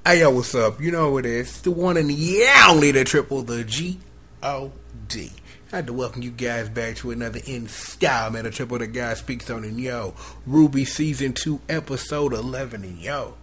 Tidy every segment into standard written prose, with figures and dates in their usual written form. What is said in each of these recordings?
Hey, yo, what's up? You know what it is. It's the one and the only the triple, the G.O.D. I had to welcome you guys back to another installment of Triple the Guy Speaks On. And yo, RWBY Season 2, Episode 11. And yo,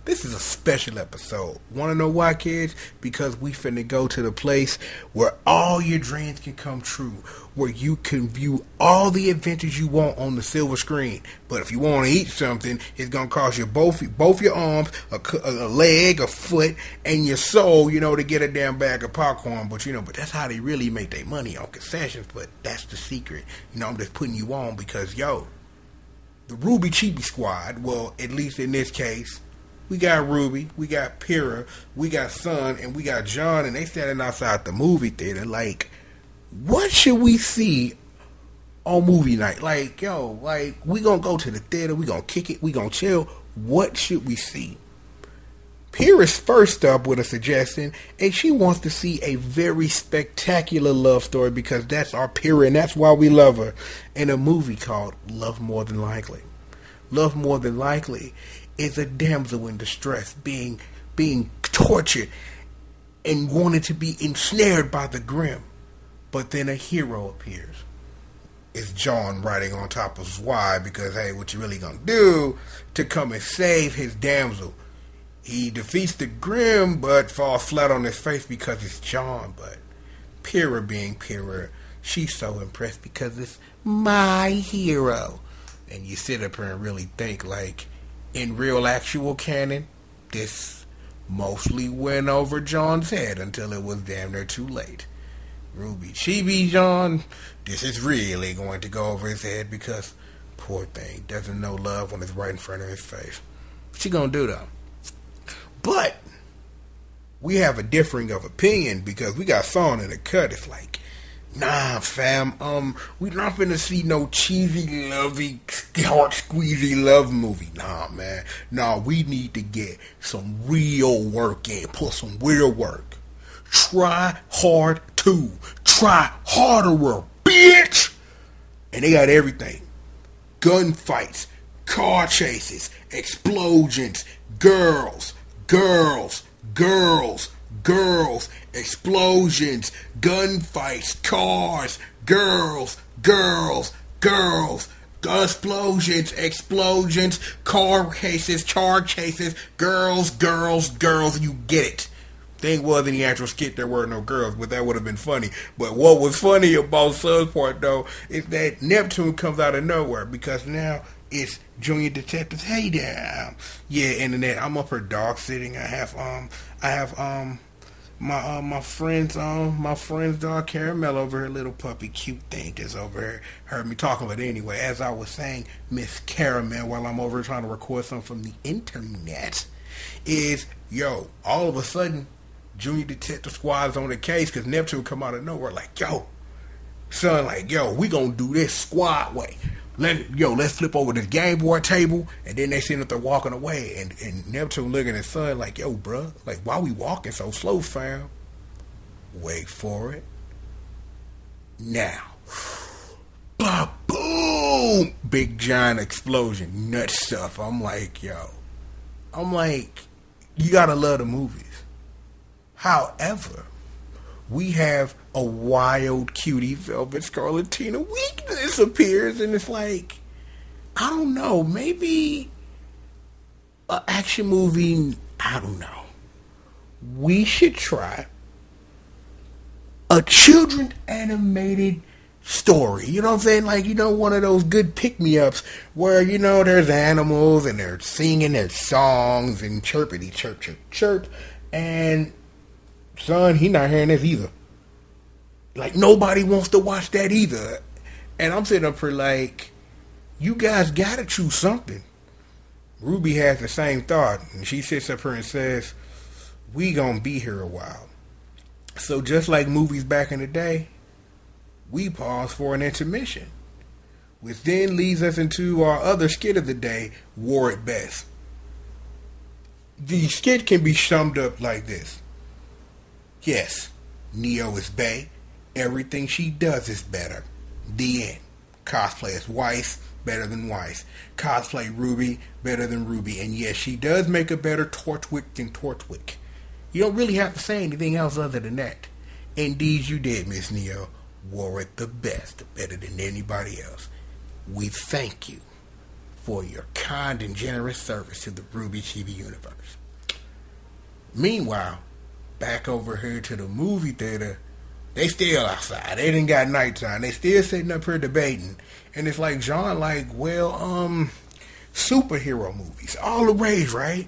this is a special episode. Want to know why, kids? Because we finna go to the place where all your dreams can come true. Where you can view all the adventures you want on the silver screen. But if you want to eat something, it's going to cost you both your arms, a leg, a foot, and your soul, to get a damn bag of popcorn. But, but that's how they really make their money on concessions. But that's the secret. I'm just putting you on because, yo, the RWBY ChibI squad, well, at least in this case, we got RWBY, we got Pyrrha, we got Sun, and we got John, and they standing outside the movie theater like, what should we see on movie night? Like, we gonna go to the theater, we gonna kick it, we gonna chill. What should we see? Pyrrha's first up with a suggestion, and she wants to see a very spectacular love story because that's our Pyrrha, and that's why we love her, in a movie called Love More Than Likely. Love More Than Likely is a damsel in distress being tortured and wanted to be ensnared by the grim. But then a hero appears. It's John riding on top of Zwei because, hey, what you really gonna do to come and save his damsel? He defeats the grim but falls flat on his face because it's John. But Pyrrha being Pyrrha, she's so impressed because it's my hero. And you sit up here and really think, like, in real actual canon, this mostly went over John's head until it was damn near too late. RWBY ChibI John, this is really going to go over his head because poor thing doesn't know love when it's right in front of his face. What you gonna do though? But we have a differing of opinion because we got Son in the cut. It's like, nah, fam, we not finna see no cheesy, lovey, heart squeezy love movie. Nah, man. Nah, we need to get some real work in. Put some real work. Try hard to. Try harder, bitch! And they got everything. Gunfights, car chases, explosions, girls, explosions, gunfights, cars, girls, explosions, car chases, girls, you get it. Thing was, in the actual skit, there were no girls, but that would have been funny. But what was funny about Sun's part, though, is that Neptune comes out of nowhere, because now it's Junior Detectives. Hey there, yeah, internet. I'm up here dog sitting. I have my friend's dog Caramel over here, little puppy, cute thing, just over here. Heard me talking, but anyway, as I was saying, Miss Caramel, while I'm over here trying to record something from the internet, is all of a sudden, Junior Detective Squad's on the case because Neptune come out of nowhere like, Son, like, we gonna do this squad way. Let's flip over this Game Boy table, and then they see that they're walking away, and Neptune looking at Son like, bruh, like, why we walking so slow, fam? Wait for it. Now. Boom! Big giant explosion, nut stuff. I'm like, you gotta love the movies. However, we have a wild cutie Velvet Scarlatina weakness appears, and it's like, I don't know, maybe an action movie, I don't know. We should try a children's animated story. You know what I'm saying? Like, one of those good pick-me-ups where, there's animals and they're singing their songs and chirpity chirp, chirp, chirp. And Son, he not hearing this either. Like, nobody wants to watch that either. And I'm sitting up here like, you guys gotta choose something. RWBY has the same thought, and she sits up here and says, we gonna be here a while. So just like movies back in the day, we pause for an intermission, which then leads us into our other skit of the day, War at Best. The skit can be summed up like this. Yes, Neo is bae. Everything she does is better. The end. Cosplay as Weiss. better than Weiss. Cosplay RWBY, better than RWBY. And yes, she does make a better Torchwick than Torchwick. You don't really have to say anything else other than that. Indeed you did, Miss Neo. Wore it the best, better than anybody else. We thank you for your kind and generous service to the RWBY ChibI universe. Meanwhile, back over here to the movie theater, they still outside. They didn't got nighttime. They still sitting up here debating. And it's like, John, like, well, superhero movies, all the rage, right?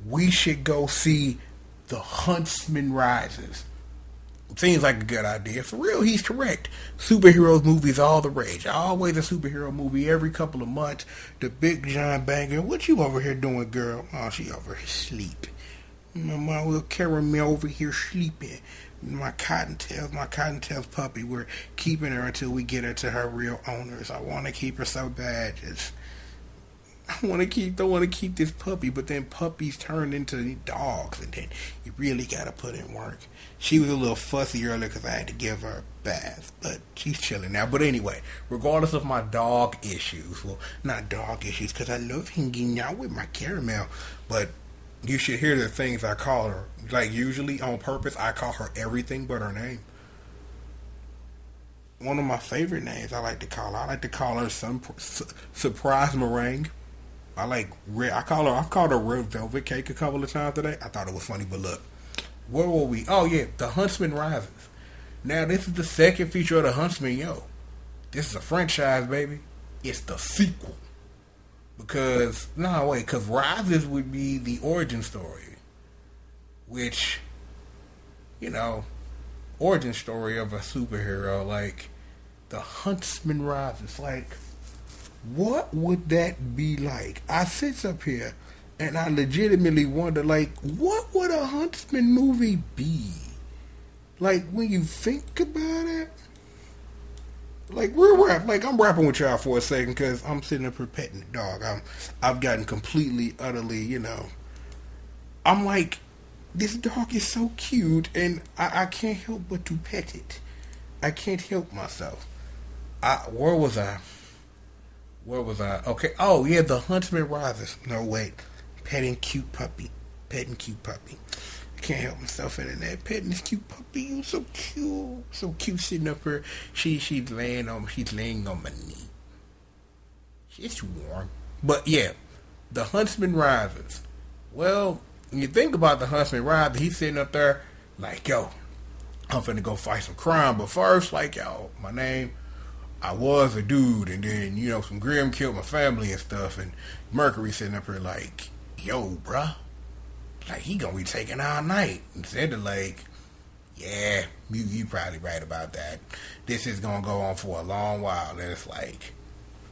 We should go see The Huntsman Rises. Seems like a good idea. For real, he's correct. Superheroes movies all the rage. Always a superhero movie every couple of months. The big John banger. What you over here doing, girl? Oh, she over here sleeping. My little caramel over here sleeping. My cottontails puppy. We're keeping her until we get her to her real owners. I want to keep her so bad. Don't want to keep this puppy, but then puppies turn into dogs, and then you really got to put in work. She was a little fussy earlier because I had to give her a bath, but she's chilling now. But anyway, regardless of my dog issues, well, not dog issues, because I love hanging out with my caramel, but you should hear the things I call her. Like, usually on purpose, I call her everything but her name. One of my favorite names I like to call her Surprise Meringue. I've called her Red Velvet Cake a couple of times today. I thought it was funny, but look. Where were we? Oh, yeah, The Huntsman Rises. Now, this is the second feature of The Huntsman, yo. This is a franchise, baby. It's the sequel. Because Rises would be the origin story. Which, origin story of a superhero. Like, The Huntsman Rises. Like, what would that be like? I sit up here and I legitimately wonder, like, what would a Huntsman movie be? Like, when you think about it, like, I'm rapping with y'all for a second because I'm sitting up here petting the dog. I've gotten completely, utterly, I'm like, this dog is so cute, and I can't help but to pet it. I can't help myself. Where was I? Okay. Oh, yeah, The Huntsman Rises. No, wait. Petting cute puppy. I can't help myself in that. Petting this cute puppy. You so cute. So cute sitting up here. She's laying on my knee. It's warm. But yeah, The Huntsman Rises. Well, when you think about The Huntsman Rises, he's sitting up there like, yo, I'm finna go fight some crime. But first, like, yo, my name, I was a dude, and then, some Grim killed my family and stuff, and Mercury sitting up here like, yo, bruh, like, he gonna be taking all night. Instead of like, yeah, you probably right about that. This is gonna go on for a long while. And it's like,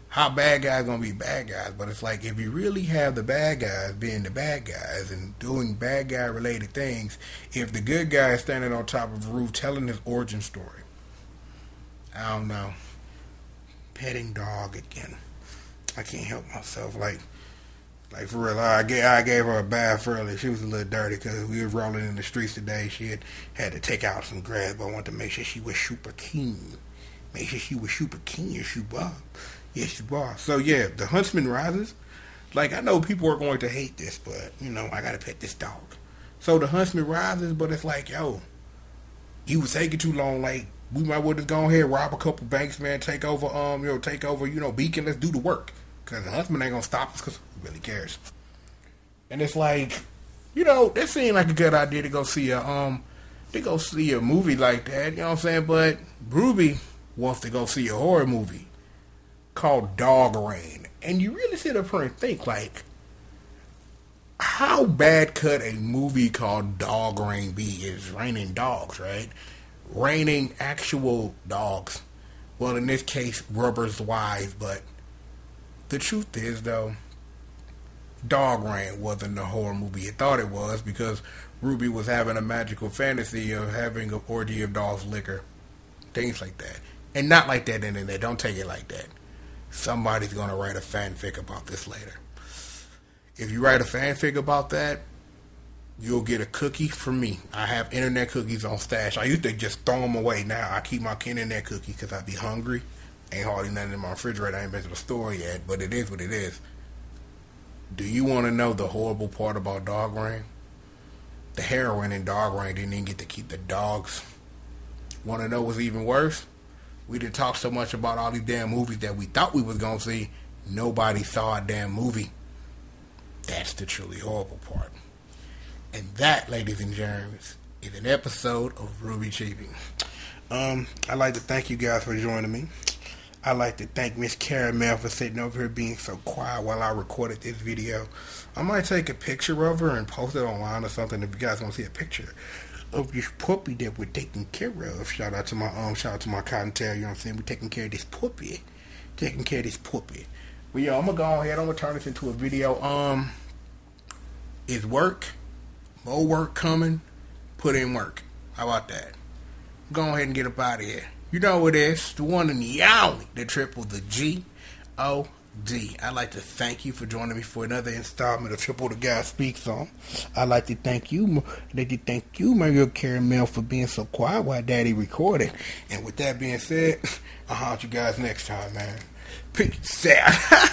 how bad guys gonna be bad guys? But it's like, if you really have the bad guys being the bad guys and doing bad guy related things, if the good guy is standing on top of a roof telling his origin story, I don't know. Petting dog again. I can't help myself. Like for real, I gave her a bath earlier. She was a little dirty because we were rolling in the streets today. She had to take out some grass, but I wanted to make sure she was super clean. Make sure she was super clean. Yes, she was. Yes, she was. So yeah, The Huntsman Rises. Like, I know people are going to hate this, but I gotta pet this dog. So The Huntsman Rises, but it's like, yo, you was taking too long. Like, we might well just go ahead, rob a couple banks, man, take over, Beacon, let's do the work. Because the Huntsman ain't gonna stop us, because who really cares? And it's like, that seemed like a good idea to go see a movie like that, you know what I'm saying? But RWBY wants to go see a horror movie called Dog Rain. And you really sit up here and think, like, how bad could a movie called Dog Rain be? It's raining dogs, right? Raining actual dogs. Well, in this case, Rubber's wives, but the truth is, though, Dog Rain wasn't a horror movie. It thought it was because RWBY was having a magical fantasy of having an orgy of dogs' liquor. Things like that. And not like that, internet. Don't take it like that. Somebody's going to write a fanfic about this later. If you write a fanfic about that, you'll get a cookie from me. I have internet cookies on stash. I used to just throw them away. Now I keep my internet cookies because I be hungry. Ain't hardly nothing in my refrigerator. I ain't been to the store yet, but it is what it is. Do you want to know the horrible part about Dog Rain? The heroine in Dog Rain didn't even get to keep the dogs. Want to know what's even worse? We didn't talk so much about all these damn movies that we thought we was going to see. Nobody saw a damn movie. That's the truly horrible part. And that, ladies and gentlemen, is an episode of RWBY ChibI. I'd like to thank you guys for joining me. I'd like to thank Miss Caramel for sitting over here being so quiet while I recorded this video. I might take a picture of her and post it online or something if you guys want to see a picture of this puppy that we're taking care of. Shout out to my cottontail, you know what I'm saying? We're taking care of this puppy. But yeah, I'm gonna go ahead, I'm gonna turn this into a video. Is work, more work coming, put in work. How about that? Go ahead and get up out of here. You know what it is, the one and the only, the triple, the G.O.D. I'd like to thank you for joining me for another installment of Triple the Guy Speaks On. I'd like to thank you, Mario Caramel, for being so quiet while Daddy recorded. And with that being said, I'll holler at you guys next time, man. Peace out.